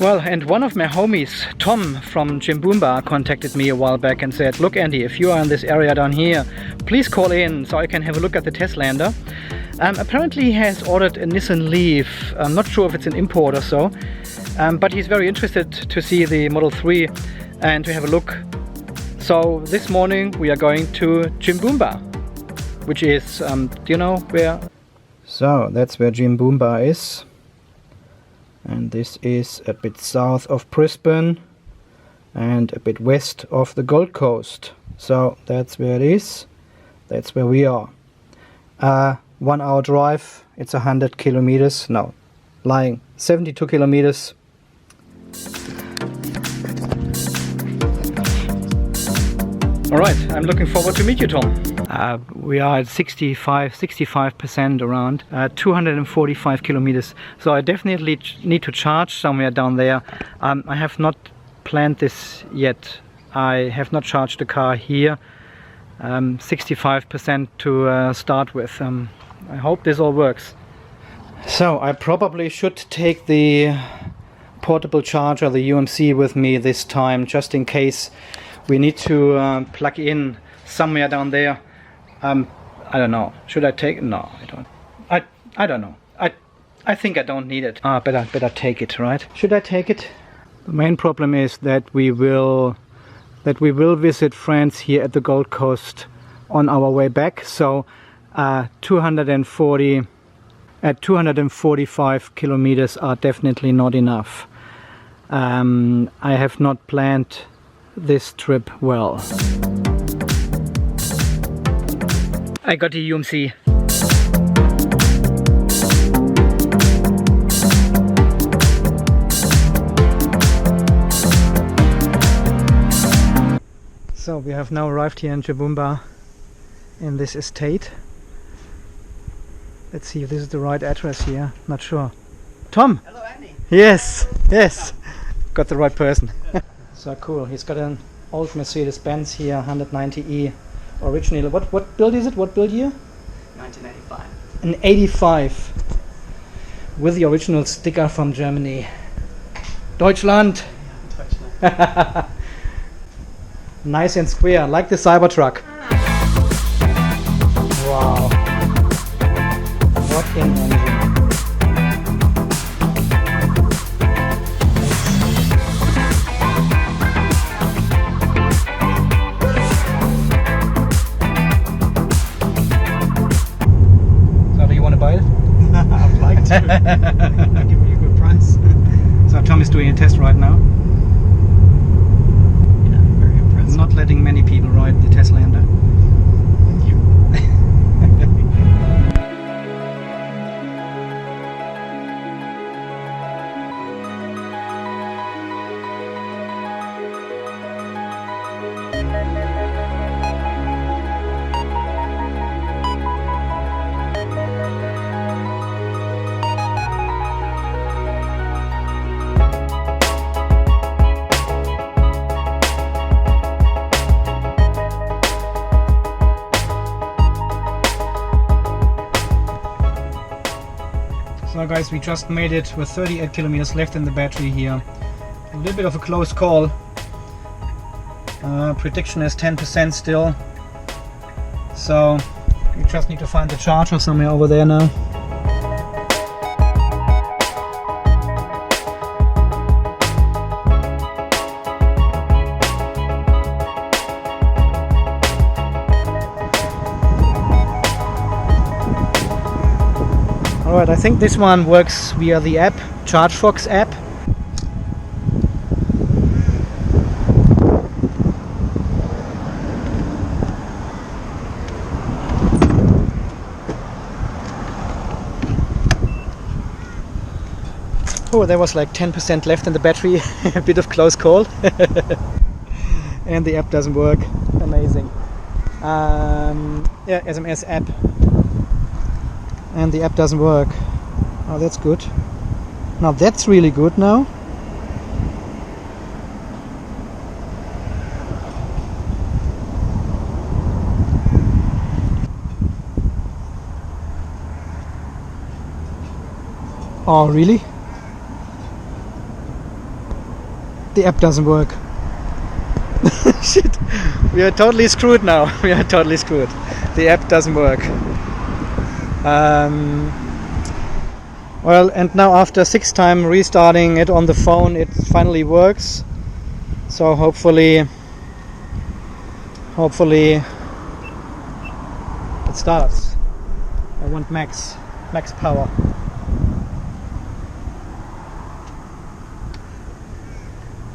Well, and one of my homies, Tom from Jimboomba, contacted me a while back and said, look Andy, if you are in this area down here, please call in so I can have a look at the Teslander. Apparently he has ordered a Nissan Leaf. I'm not sure if it's an import or so, but he's very interested to see the Model 3 and to have a look. So this morning we are going to Jimboomba, which is, do you know where? So that's where Jimboomba is. And this is a bit south of Brisbane and a bit west of the Gold Coast. So that's where it is. That's where we are. 1 hour drive. It's 100 kilometers. No, lying. 72 kilometers. Alright, I'm looking forward to meet you, Tom. We are at 65% around, 245 kilometers. So I definitely need to charge somewhere down there. I have not planned this yet. I have not charged the car here. 65% to start with. I hope this all works. So I probably should take the portable charger, the UMC, with me this time, just in case we need to plug in somewhere down there. I don't know. Should I take it? No, I don't. I don't know. I think I don't need it. Better take it, right? Should I take it? The main problem is that we will visit friends here at the Gold Coast on our way back. So 245 kilometers are definitely not enough. I have not planned this trip well. I got the UMC. So we have now arrived here in Jimboomba in this estate. Let's see if this is the right address here. Not sure. Tom! Hello, Andy. Yes, yes. Got the right person. So cool. He's got an old Mercedes-Benz here, 190e. Originally, what build is it? What build year? 1985. An 85 with the original sticker from Germany. Deutschland. Deutschland. Nice and square, like the Cybertruck. Wow. What an engine. Buy it? I'd like to. Give me a good price. So Tom is doing a test right now. Yeah, very impressive. Not letting many people ride the Teslander. You. So guys, we just made it with 38 kilometers left in the battery here. A little bit of a close call. Prediction is 10% still. So we just need to find the charger somewhere over there now. Alright, I think this one works via the app, ChargeFox app. Oh, there was like 10% left in the battery, a bit of close call. And the app doesn't work. Amazing. Yeah, SMS app. And the app doesn't work. Oh, that's good. Now that's really good now. Oh, really? The app doesn't work. Shit, we are totally screwed now. We are totally screwed. The app doesn't work. Well, and now after 6 times restarting it on the phone, it finally works. So hopefully it starts. I want max power.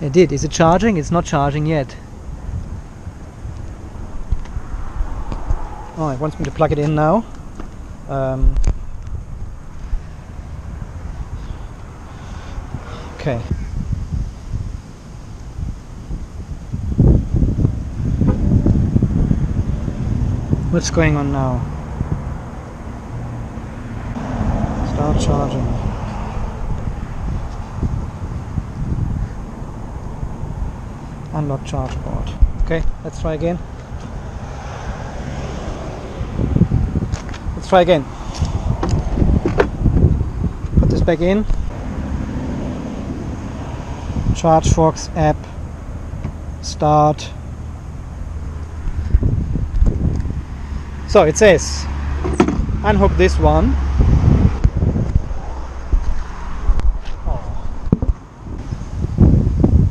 It did. Is it charging? It's not charging yet. Oh, it wants me to plug it in now. Okay. What's going on now? Start charging. Unlock charge port. Okay, let's try again. Let's try again. Put this back in. ChargeFox app. Start. So it says unhook this one.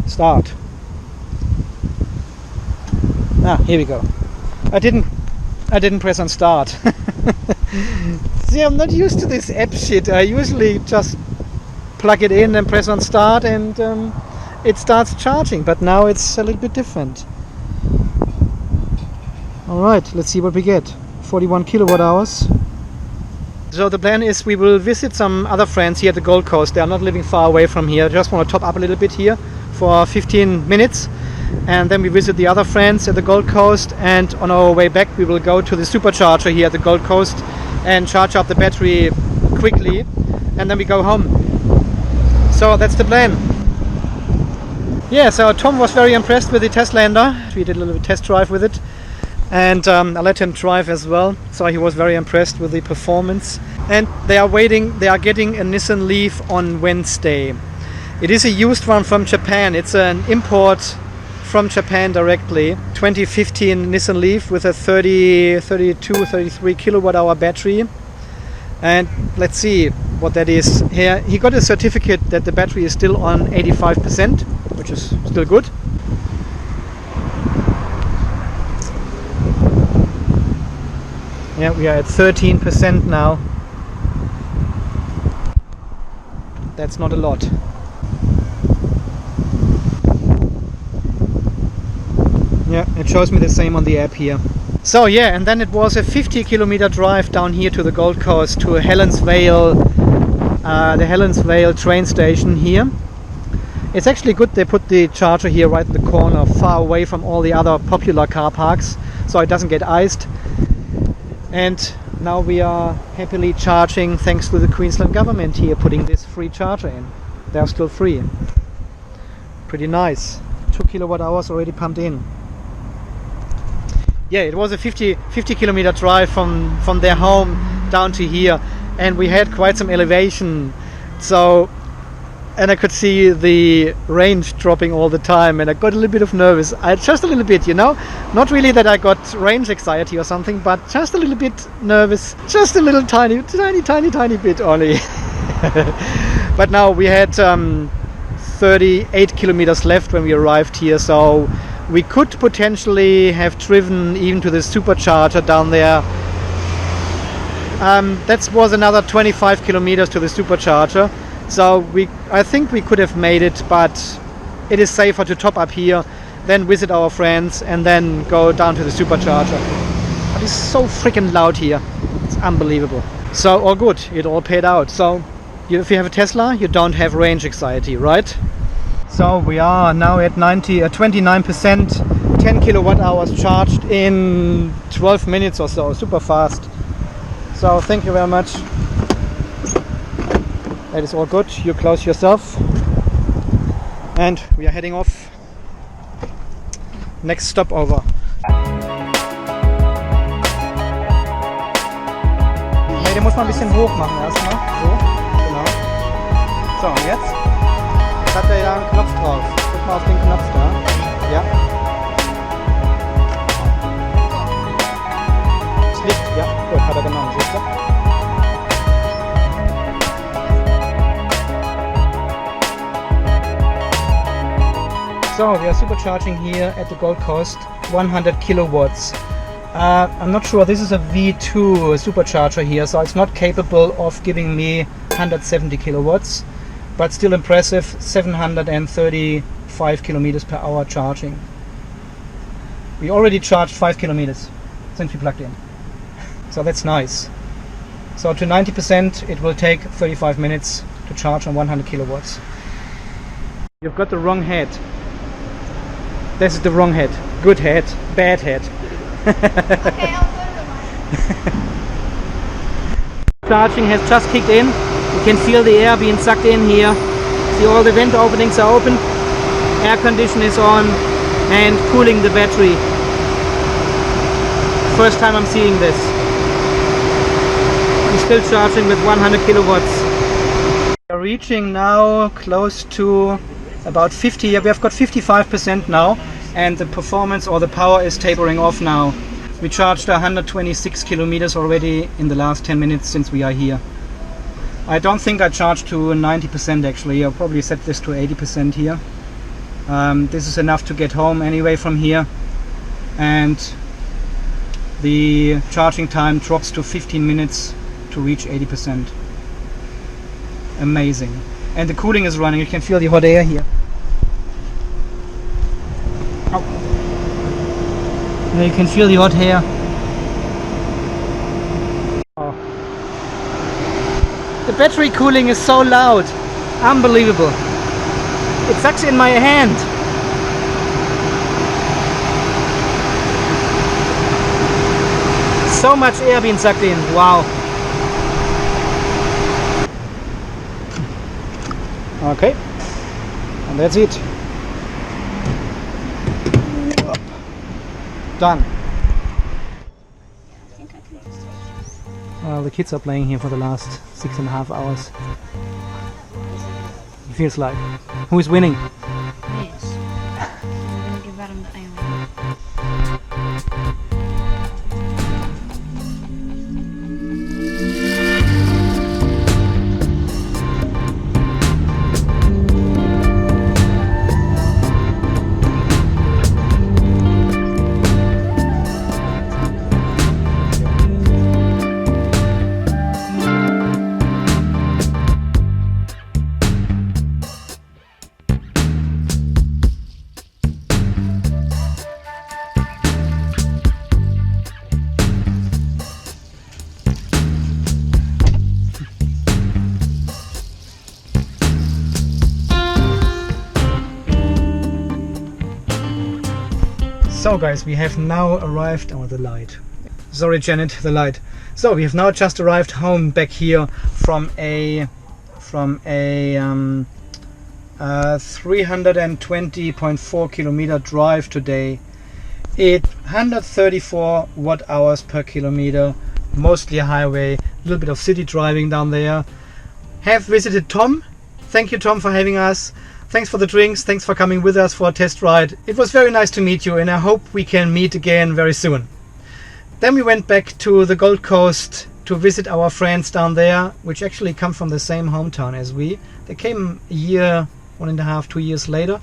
Start. Here we go. I didn't press on start. See, I'm not used to this app shit. I usually just plug it in and press on start and it starts charging, but now it's a little bit different. Alright, let's see what we get. 41 kilowatt hours. So the plan is we will visit some other friends here at the Gold Coast. They are not living far away from here. I just want to top up a little bit here for 15 minutes. And then we visit the other friends at the Gold Coast, and on our way back we will go to the supercharger here at the Gold Coast and charge up the battery quickly, and then we go home. So that's the plan. Yeah, so Tom was very impressed with the Teslander. We did a little test drive with it, and I let him drive as well, so he was very impressed with the performance. And they are getting a Nissan Leaf on Wednesday. It is a used one from Japan. It's an import from Japan directly. 2015 Nissan Leaf with a 33 kilowatt hour battery. And let's see what that is. Here he got a certificate that the battery is still on 85%, which is still good. Yeah, we are at 13% now. That's not a lot. Yeah, it shows me the same on the app here. So yeah, and then it was a 50-kilometer drive down here to the Gold Coast, to Helensvale, the Helensvale Trainstation here. It's actually good they put the charger here right in the corner, far away from all the other popular car parks, so it doesn't get iced. And now we are happily charging thanks to the Queensland government here, putting this free charger in. They're still free. Pretty nice. 2 kilowatt hours already pumped in. Yeah, it was a 50 kilometer drive from their home down to here, and we had quite some elevation, and I could see the range dropping all the time, and I got a little bit of nervous. Just a little bit, you know, not really that I got range anxiety or something, but just a little bit nervous, just a little tiny bit only. But now we had 38 kilometers left when we arrived here, so we could potentially have driven even to the supercharger down there. That was another 25 kilometers to the supercharger, so I think we could have made it, but it is safer to top up here, then visit our friends, and then go down to the supercharger. But it's so freaking loud here, it's unbelievable. So all good, it all paid out. So if you have a Tesla, you don't have range anxiety, right? So we are now at 29%, 10 kilowatt hours charged in 12 minutes or so, super fast. So thank you very much. That is all good. You close yourself. And we are heading off. Next stopover. Ne, den muss man ein bisschen hoch machen erstmal. So, genau. So, und jetzt? Jetzt hat er ja einen Knopf drauf. Guck mal auf den Knopf da. Ja. Das Licht, ja, gut, hat er genommen, siehst du? So, we are supercharging here at the Gold Coast, 100 kilowatts. I'm not sure, this is a V2 supercharger here, so it's not capable of giving me 170 kilowatts, but still impressive, 735 kilometers per hour charging. We already charged 5 kilometers since we plugged in, so that's nice. So to 90% it will take 35 minutes to charge on 100 kilowatts. You've got the wrong head. This is the wrong head. Good head, bad head. Okay, I'll go to the Charging has just kicked in. You can feel the air being sucked in here. See, all the vent openings are open. Air condition is on and cooling the battery. First time I'm seeing this. I'm still charging with 100 kilowatts. We are reaching now close to about 50. Yeah, we have got 55% now, and the performance or the power is tapering off now. We charged 126 kilometers already in the last 10 minutes since we are here. I don't think I charged to 90% actually. I'll probably set this to 80% here. This is enough to get home anyway from here, and the charging time drops to 15 minutes to reach 80%. Amazing. And the cooling is running. You can feel the hot air here. Oh. Yeah, you can feel the hot air. Oh. The battery cooling is so loud. Unbelievable. It sucks in my hand. So much air being sucked in. Wow. Okay, and that's it. Done. Well, the kids are playing here for the last 6.5 hours. It feels like. Who is winning? Yes. I'm gonna give Adam the iron. So guys, we have now arrived. Oh, the light. Sorry Janet, the light. So we have now just arrived home back here from a 320.4 kilometer drive today. 134 watt hours per kilometer, mostly highway, a little bit of city driving down there. Have visited Tom. Thank you Tom for having us. Thanks for the drinks, thanks for coming with us for a test ride. It was very nice to meet you, and I hope we can meet again very soon. Then we went back to the Gold Coast to visit our friends down there, which actually come from the same hometown as we. They came a year, 1.5, 2 years later.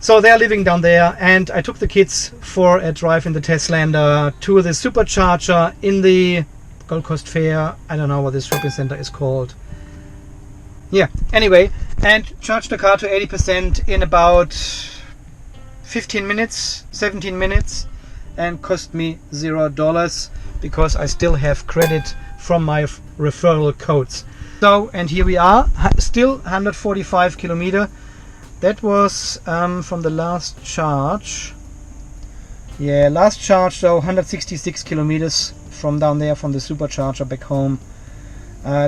So they're living down there, and I took the kids for a drive in the Teslander to the supercharger in the Gold Coast Fair. I don't know what this shopping center is called. Yeah, anyway, and charged the car to 80% in about 15 minutes, 17 minutes, and cost me $0 because I still have credit from my referral codes. So, and here we are, still 145 kilometer. That was from the last charge. Yeah, last charge, so 166 kilometers from down there from the supercharger back home.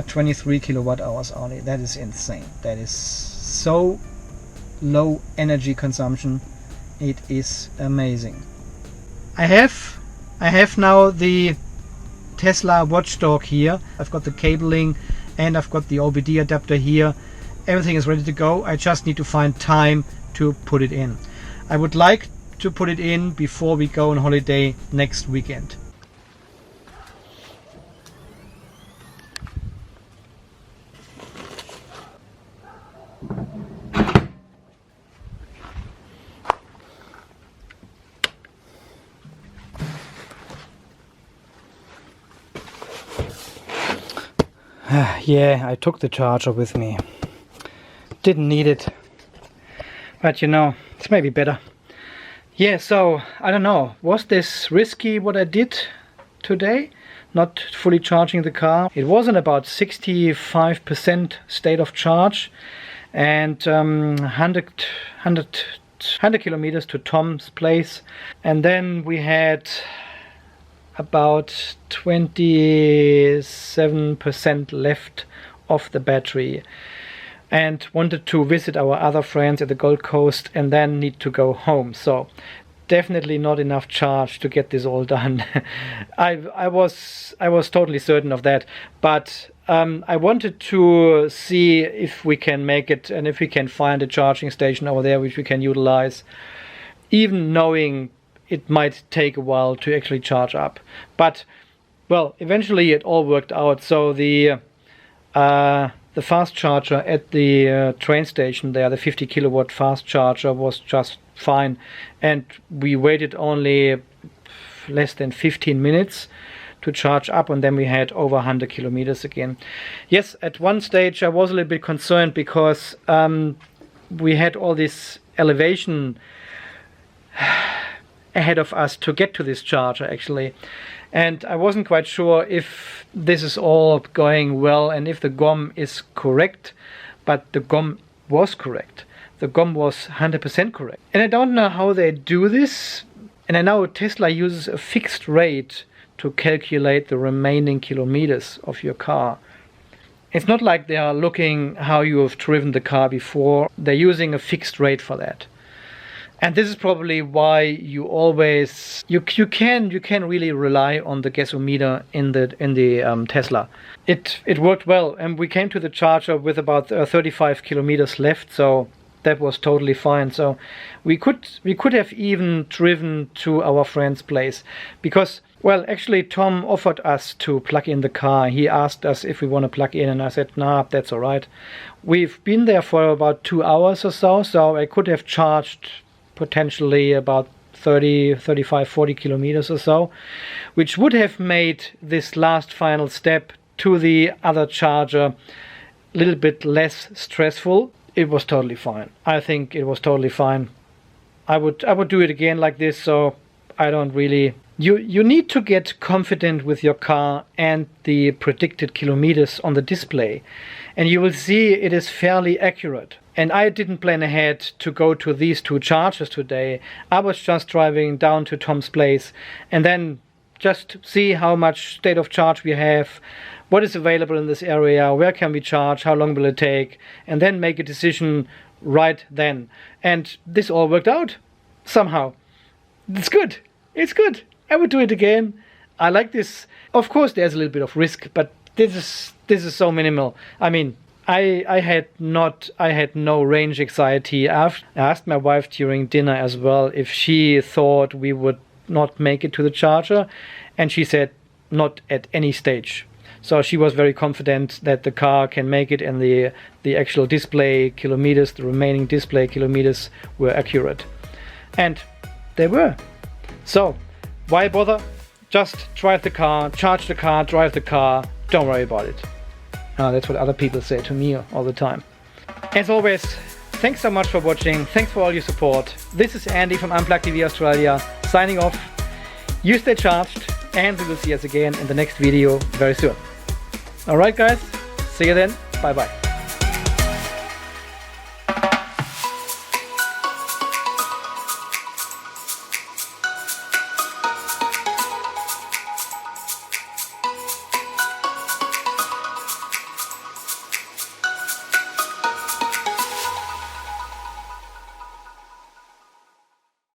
23 kilowatt hours only. That is insane. That is so low energy consumption. It is amazing. I have now the Tesla watchdog here. I've got the cabling and I've got the OBD adapter here. Everything is ready to go. I just need to find time to put it in. I would like to put it in before we go on holiday next weekend. Yeah, I took the charger with me. Didn't need it. But you know, it's maybe better. Yeah, so, I don't know. Was this risky what I did today? Not fully charging the car. It wasn't about 65% state of charge. And 100 kilometers to Tom's place. And then we had about 27% left of the battery, and wanted to visit our other friends at the Gold Coast and then need to go home. So definitely not enough charge to get this all done. I was totally certain of that, but I wanted to see if we can make it and if we can find a charging station over there which we can utilize, even knowing it might take a while to actually charge up. But well, eventually it all worked out. So the fast charger at the train station there, the 50 kilowatt fast charger, was just fine, and we waited only less than 15 minutes to charge up, and then we had over 100 kilometers again. Yes, at one stage I was a little bit concerned because we had all this elevation ahead of us to get to this charger actually, and I wasn't quite sure if this is all going well and if the GOM is correct, but the GOM was correct. The GOM was 100% correct, and I don't know how they do this, and I know Tesla uses a fixed rate to calculate the remaining kilometers of your car. It's not like they are looking how you have driven the car before. They're using a fixed rate for that. And this is probably why you always you can really rely on the gasometer in the Tesla. It worked well, and we came to the charger with about 35 kilometers left, so that was totally fine. So we could have even driven to our friend's place, because well, actually Tom offered us to plug in the car. He asked us if we want to plug in, and I said nah, that's all right. We've been there for about 2 hours or so, so I could have charged potentially about 30, 35, 40 kilometers or so, which would have made this last final step to the other charger a little bit less stressful. It was totally fine. I think it was totally fine. I would do it again like this, so I don't really... You need to get confident with your car and the predicted kilometers on the display, and you will see it is fairly accurate. And I didn't plan ahead to go to these two chargers today. I was just driving down to Tom's place and then just see how much state of charge we have, what is available in this area, where can we charge, how long will it take, and then make a decision right then. And this all worked out somehow. It's good. It's good. I would do it again. I like this. Of course there's a little bit of risk, but this is so minimal. I mean, I had no range anxiety. I asked my wife during dinner as well if she thought we would not make it to the charger, and she said not at any stage. So she was very confident that the car can make it, and the actual display kilometers, the remaining display kilometers, were accurate. And they were. So why bother? Just drive the car, charge the car, drive the car, don't worry about it. That's what other people say to me all the time. As always, thanks so much for watching. Thanks for all your support. This is Andy from Unplugged TV Australia, signing off. You stay charged, and we will see us again in the next video very soon. Alright guys, see you then. Bye bye.